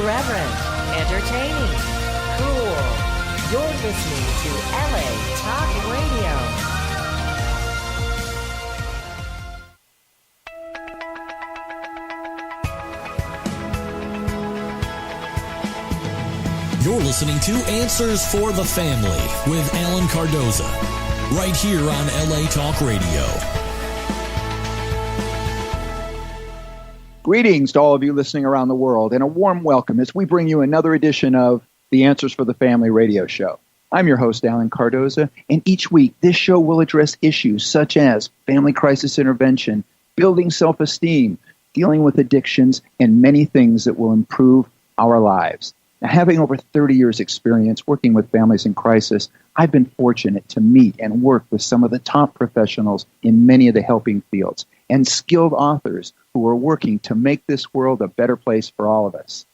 irreverent, entertaining, cool. You're listening to LA Talk Radio. You're listening to Answers for the Family with Allen-Cardoza, right here on LA Talk Radio. Greetings to all of you listening around the world, and a warm welcome as we bring you another edition of the Answers for the Family radio show. I'm your host, Allen-Cardoza, and each week this show will address issues such as family crisis intervention, building self-esteem, dealing with addictions, and many things that will improve our lives. Now, having over 30 years' experience working with families in crisis, I've been fortunate to meet and work with some of the top professionals in many of the helping fields and skilled authors who are working to make this world a better place for all of us.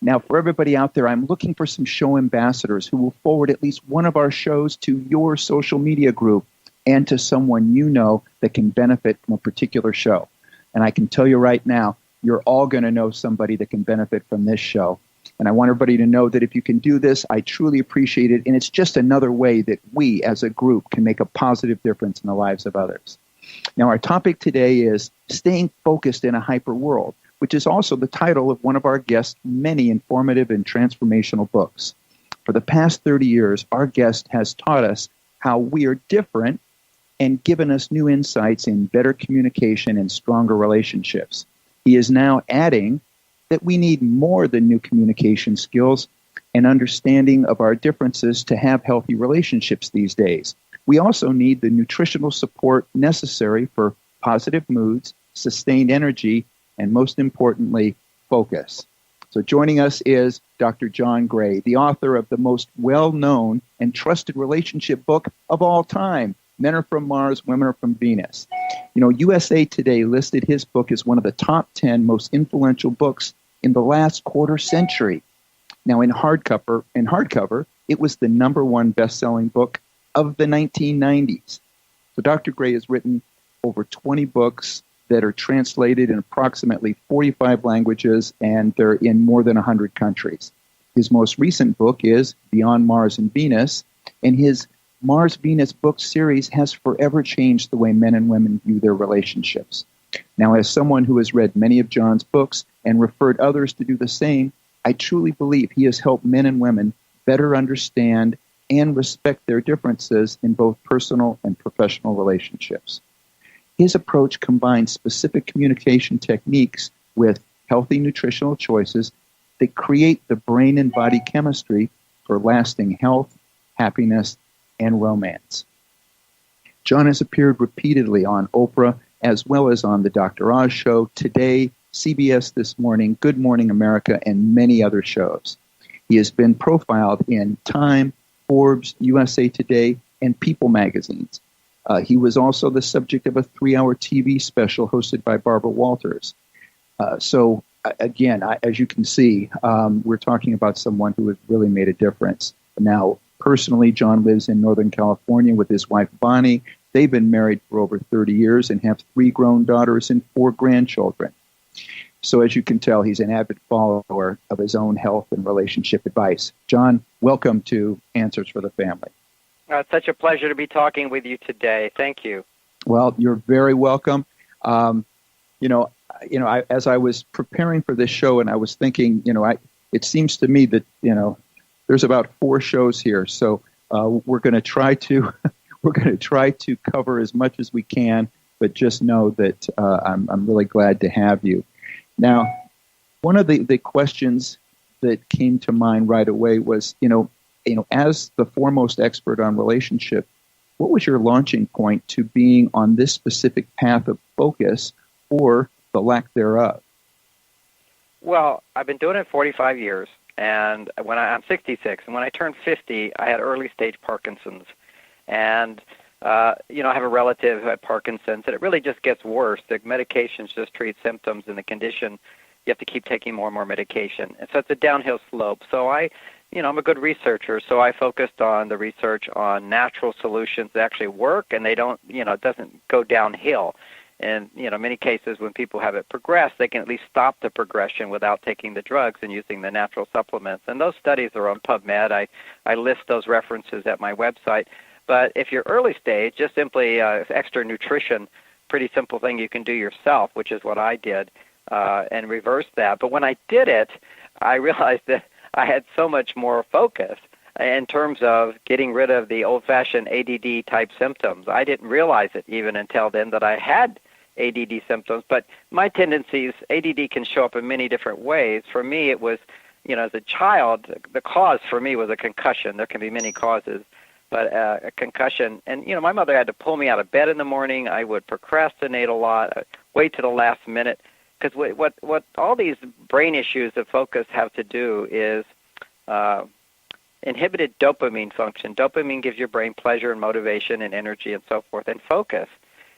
Now, for everybody out there, I'm looking for some show ambassadors who will forward at least one of our shows to your social media group and to someone you know that can benefit from a particular show. And I can tell you right now, you're all going to know somebody that can benefit from this show. And I want everybody to know that if you can do this, I truly appreciate it. And it's just another way that we as a group can make a positive difference in the lives of others. Now, our topic today is staying focused in a hyper world, which is also the title of one of our guests' many informative and transformational books. For the past 30 years, our guest has taught us how we are different and given us new insights in better communication and stronger relationships. He is now adding that we need more than new communication skills and understanding of our differences to have healthy relationships these days. We also need the nutritional support necessary for positive moods, sustained energy, and most importantly, focus. So joining us is Dr. John Gray, the author of the most well-known and trusted relationship book of all time, Men Are From Mars, Women Are From Venus. You know, USA Today listed his book as one of the top 10 most influential books in the last quarter century. Now, in hardcover, it was the #1 best-selling book of the 1990s. So Dr. Gray has written over 20 books that are translated in approximately 45 languages, and they're in more than 100 countries. His most recent book is Beyond Mars and Venus, and his Mars-Venus book series has forever changed the way men and women view their relationships. Now, as someone who has read many of John's books and referred others to do the same, I truly believe he has helped men and women better understand and respect their differences in both personal and professional relationships. His approach combines specific communication techniques with healthy nutritional choices that create the brain and body chemistry for lasting health, happiness, and romance. John has appeared repeatedly on Oprah as well as on the Dr. Oz Show, Today, CBS This Morning, Good Morning America, and many other shows. He has been profiled in Time, Forbes, USA Today, and People magazines. He was also the subject of a 3-hour TV special hosted by Barbara Walters. Again, as you can see, we're talking about someone who has really made a difference. Now, personally, John lives in Northern California with his wife, Bonnie. They've been married for over 30 years and have 3 grown daughters and 4 grandchildren. So as you can tell, he's an avid follower of his own health and relationship advice. John, welcome to Answers for the Family. It's such a pleasure to be talking with you today. Thank you. Well, you're very welcome. As I was preparing for this show and I was thinking, it seems to me that, there's about 4 shows here. So we're going to try to cover as much as we can, but just know that I'm really glad to have you. Now, one of the questions that came to mind right away was, as the foremost expert on relationship, what was your launching point to being on this specific path of focus or the lack thereof? Well, I've been doing it 45 years, and I'm 66, and when I turned 50, I had early-stage Parkinson's. And, I have a relative who had Parkinson's, and it really just gets worse. The medications just treat symptoms, and the condition, you have to keep taking more and more medication. And so it's a downhill slope. So I'm a good researcher, so I focused on the research on natural solutions that actually work, and they don't, it doesn't go downhill. in many cases when people have it progress, they can at least stop the progression without taking the drugs and using the natural supplements. And those studies are on PubMed. I list those references at my website. But if you're early stage, just simply extra nutrition, pretty simple thing you can do yourself, which is what I did, and reverse that. But when I did it, I realized that I had so much more focus in terms of getting rid of the old-fashioned ADD-type symptoms. I didn't realize it even until then that I had ADD symptoms, but my tendencies, ADD can show up in many different ways. For me, it was, as a child, the cause for me was a concussion. There can be many causes, but a concussion. And, my mother had to pull me out of bed in the morning. I would procrastinate a lot, wait to the last minute, because what all these brain issues of focus have to do is inhibited dopamine function. Dopamine gives your brain pleasure and motivation and energy and so forth, and focus.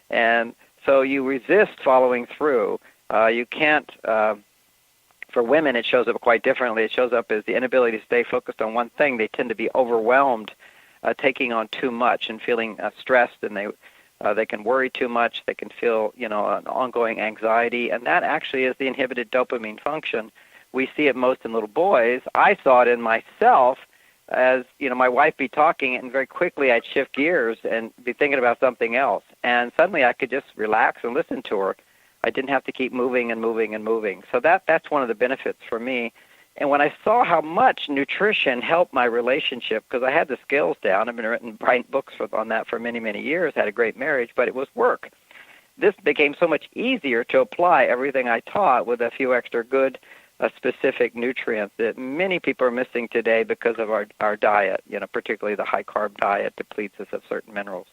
And so you resist following through. You can't, for women, it shows up quite differently. It shows up as the inability to stay focused on one thing. They tend to be overwhelmed, taking on too much and feeling stressed, and they can worry too much. They can feel, an ongoing anxiety, and that actually is the inhibited dopamine function. We see it most in little boys. I saw it in myself as, my wife be talking, and very quickly I'd shift gears and be thinking about something else. And suddenly I could just relax and listen to her. I didn't have to keep moving and moving and moving. So that's one of the benefits for me. And when I saw how much nutrition helped my relationship, because I had the skills down, I've been written books on that for many, many years, had a great marriage, but it was work. This became so much easier to apply everything I taught with a few extra good specific nutrients that many people are missing today because of our diet, particularly the high-carb diet depletes us of certain minerals.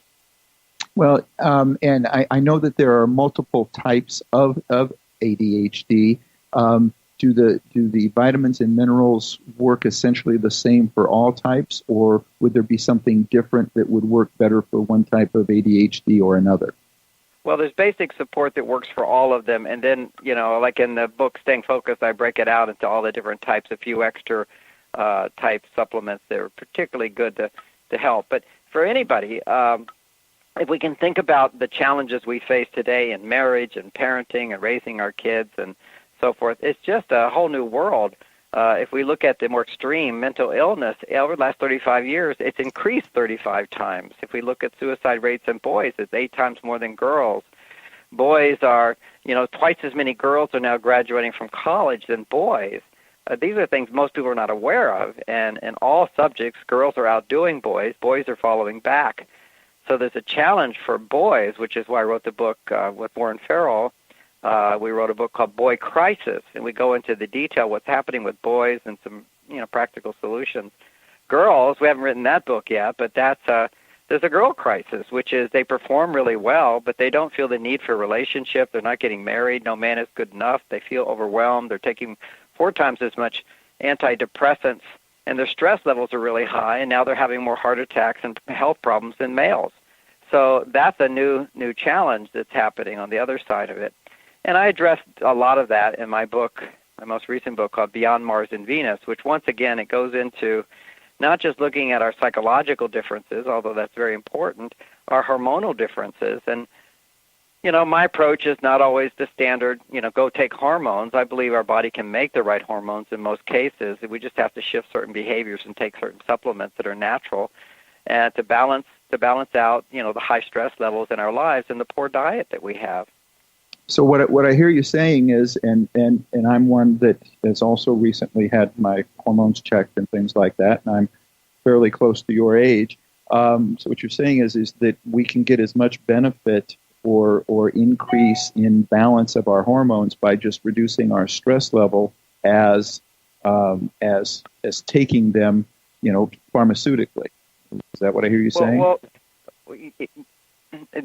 Well, and I know that there are multiple types of ADHD. Do the vitamins and minerals work essentially the same for all types, or would there be something different that would work better for one type of ADHD or another? Well, there's basic support that works for all of them, and then, like in the book Staying Focused, I break it out into all the different types, a few extra type supplements that are particularly good to help. But for anybody, if we can think about the challenges we face today in marriage and parenting and raising our kids and so forth, it's just a whole new world. If we look at the more extreme mental illness, over the last 35 years, it's increased 35 times. If we look at suicide rates in boys, it's 8 times more than girls. Boys are, twice as many girls are now graduating from college than boys. These are things most people are not aware of. And in all subjects, girls are outdoing boys. Boys are following back. So there's a challenge for boys, which is why I wrote the book with Warren Farrell. We wrote a book called Boy Crisis, and we go into the detail what's happening with boys and some, practical solutions. Girls, we haven't written that book yet, but there's a girl crisis, which is they perform really well, but they don't feel the need for a relationship. They're not getting married. No man is good enough. They feel overwhelmed. They're taking 4 times as much antidepressants, and their stress levels are really high, and now they're having more heart attacks and health problems than males. So that's a new challenge that's happening on the other side of it. And I addressed a lot of that in my book, my most recent book called Beyond Mars and Venus, which once again, it goes into not just looking at our psychological differences, although that's very important, our hormonal differences. And, my approach is not always the standard, go take hormones. I believe our body can make the right hormones in most cases. We just have to shift certain behaviors and take certain supplements that are natural and to balance out, the high stress levels in our lives and the poor diet that we have. So what I hear you saying is, and I'm one that has also recently had my hormones checked and things like that, and I'm fairly close to your age. So what you're saying is that we can get as much benefit or increase in balance of our hormones by just reducing our stress level as taking them, pharmaceutically. Is that what I hear you saying? Well,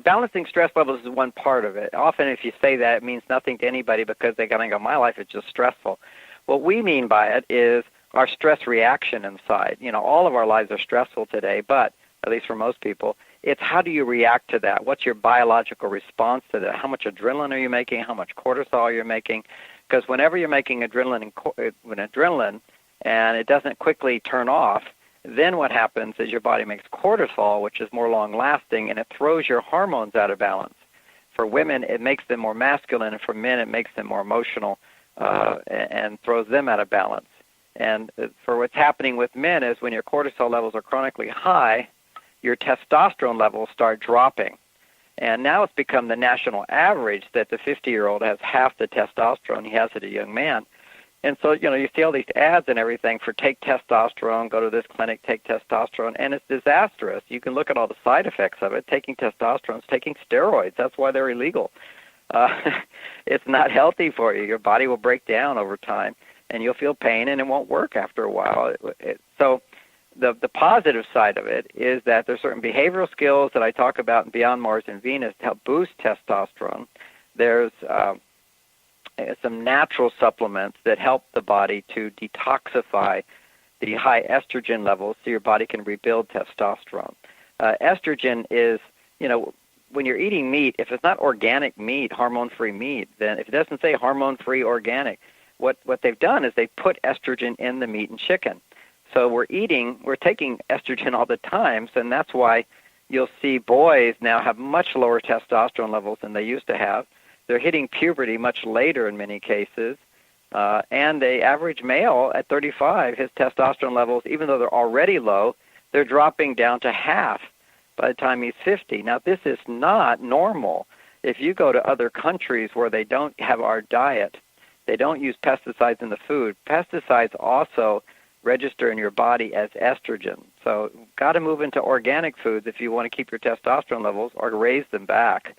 balancing stress levels is one part of it. Often if you say that, it means nothing to anybody because they kind of go, my life is just stressful. What we mean by it is our stress reaction inside. All of our lives are stressful today, but at least for most people, it's how do you react to that? What's your biological response to that? How much adrenaline are you making? How much cortisol you're making? Because whenever you're making adrenaline and it doesn't quickly turn off, then what happens is your body makes cortisol, which is more long-lasting, and it throws your hormones out of balance. For women, it makes them more masculine, and for men, it makes them more emotional and throws them out of balance. And for what's happening with men is when your cortisol levels are chronically high, your testosterone levels start dropping. And now it's become the national average that the 50-year-old has half the testosterone he has as a young man. And so, you see all these ads and everything for take testosterone, go to this clinic, take testosterone, and it's disastrous. You can look at all the side effects of it. Taking testosterone is taking steroids. That's why they're illegal. It's not healthy for you. Your body will break down over time, and you'll feel pain, and it won't work after a while. So the positive side of it is that there's certain behavioral skills that I talk about in Beyond Mars and Venus to help boost testosterone. There's some natural supplements that help the body to detoxify the high estrogen levels so your body can rebuild testosterone. Estrogen is, when you're eating meat, if it's not organic meat, hormone-free meat, then if it doesn't say hormone-free organic, what they've done is they put estrogen in the meat and chicken. So we're taking estrogen all the time, and that's why you'll see boys now have much lower testosterone levels than they used to have. They're hitting puberty much later in many cases, and the average male at 35, his testosterone levels, even though they're already low, they're dropping down to half by the time he's 50. Now, this is not normal. If you go to other countries where they don't have our diet, they don't use pesticides in the food. Pesticides also register in your body as estrogen. So got to move into organic foods if you want to keep your testosterone levels or raise them back.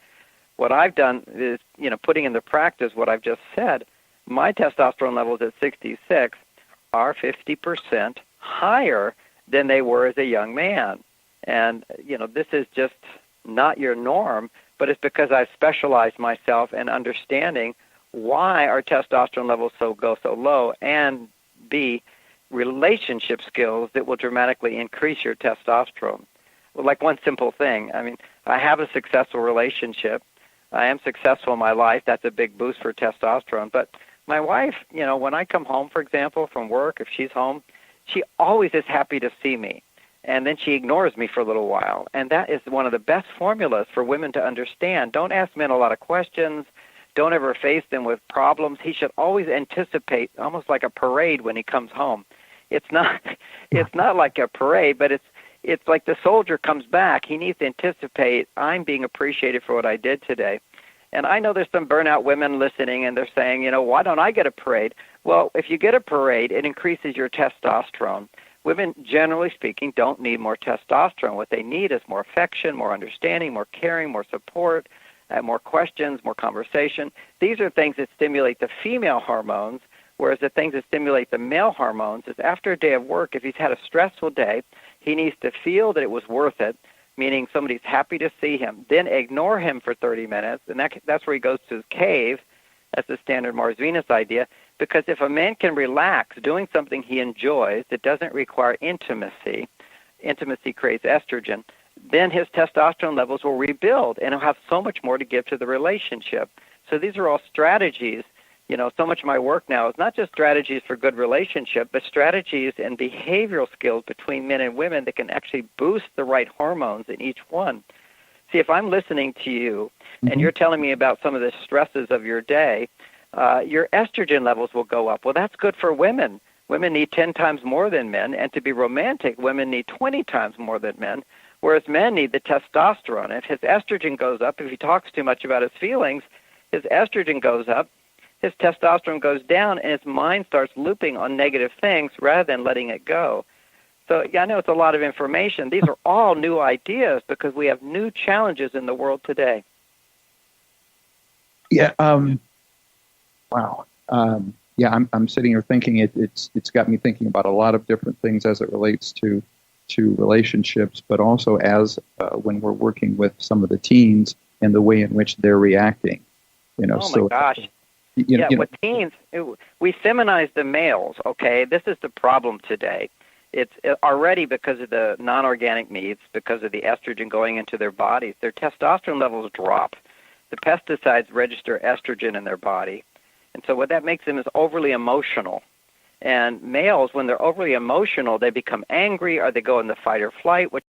What I've done is, putting into practice what I've just said. My testosterone levels at 66 are 50% higher than they were as a young man. And, this is just not your norm, but it's because I've specialized myself in understanding why our testosterone levels go so low, and B, relationship skills that will dramatically increase your testosterone. Well, like one simple thing. I have a successful relationship. I am successful in my life. That's a big boost for testosterone. But my wife, when I come home, for example, from work, if she's home, she always is happy to see me. And then she ignores me for a little while. And that is one of the best formulas for women to understand. Don't ask men a lot of questions. Don't ever face them with problems. He should always anticipate, almost like a parade when he comes home. It's not like a parade, but it's like the soldier comes back. He needs to anticipate, I'm being appreciated for what I did today. And I know there's some burnout women listening, and they're saying, why don't I get a parade? Well, if you get a parade, it increases your testosterone. Women, generally speaking, don't need more testosterone. What they need is more affection, more understanding, more caring, more support, more questions, more conversation. These are things that stimulate the female hormones, whereas the things that stimulate the male hormones is after a day of work, if he's had a stressful day, he needs to feel that it was worth it, meaning somebody's happy to see him, then ignore him for 30 minutes, and that's where he goes to his cave. That's the standard Mars-Venus idea, because if a man can relax doing something he enjoys that doesn't require intimacy creates estrogen, then his testosterone levels will rebuild, and he'll have so much more to give to the relationship. So these are all strategies. So much of my work now is not just strategies for good relationship, but strategies and behavioral skills between men and women that can actually boost the right hormones in each one. See, if I'm listening to you and you're telling me about some of the stresses of your day, your estrogen levels will go up. Well, that's good for women. Women need 10 times more than men, and to be romantic, women need 20 times more than men, whereas men need the testosterone. If his estrogen goes up, if he talks too much about his feelings, his estrogen goes up, his testosterone goes down, and his mind starts looping on negative things rather than letting it go. So, I know it's a lot of information. These are all new ideas because we have new challenges in the world today. Yeah. Wow. I'm sitting here thinking it's got me thinking about a lot of different things as it relates to relationships, but also as when we're working with some of the teens and the way in which they're reacting. Oh my gosh. With teens, we feminize the males, okay? This is the problem today. It's already because of the non-organic meats, because of the estrogen going into their bodies, their testosterone levels drop. The pesticides register estrogen in their body. And so what that makes them is overly emotional. And males, when they're overly emotional, they become angry or they go into fight or flight, which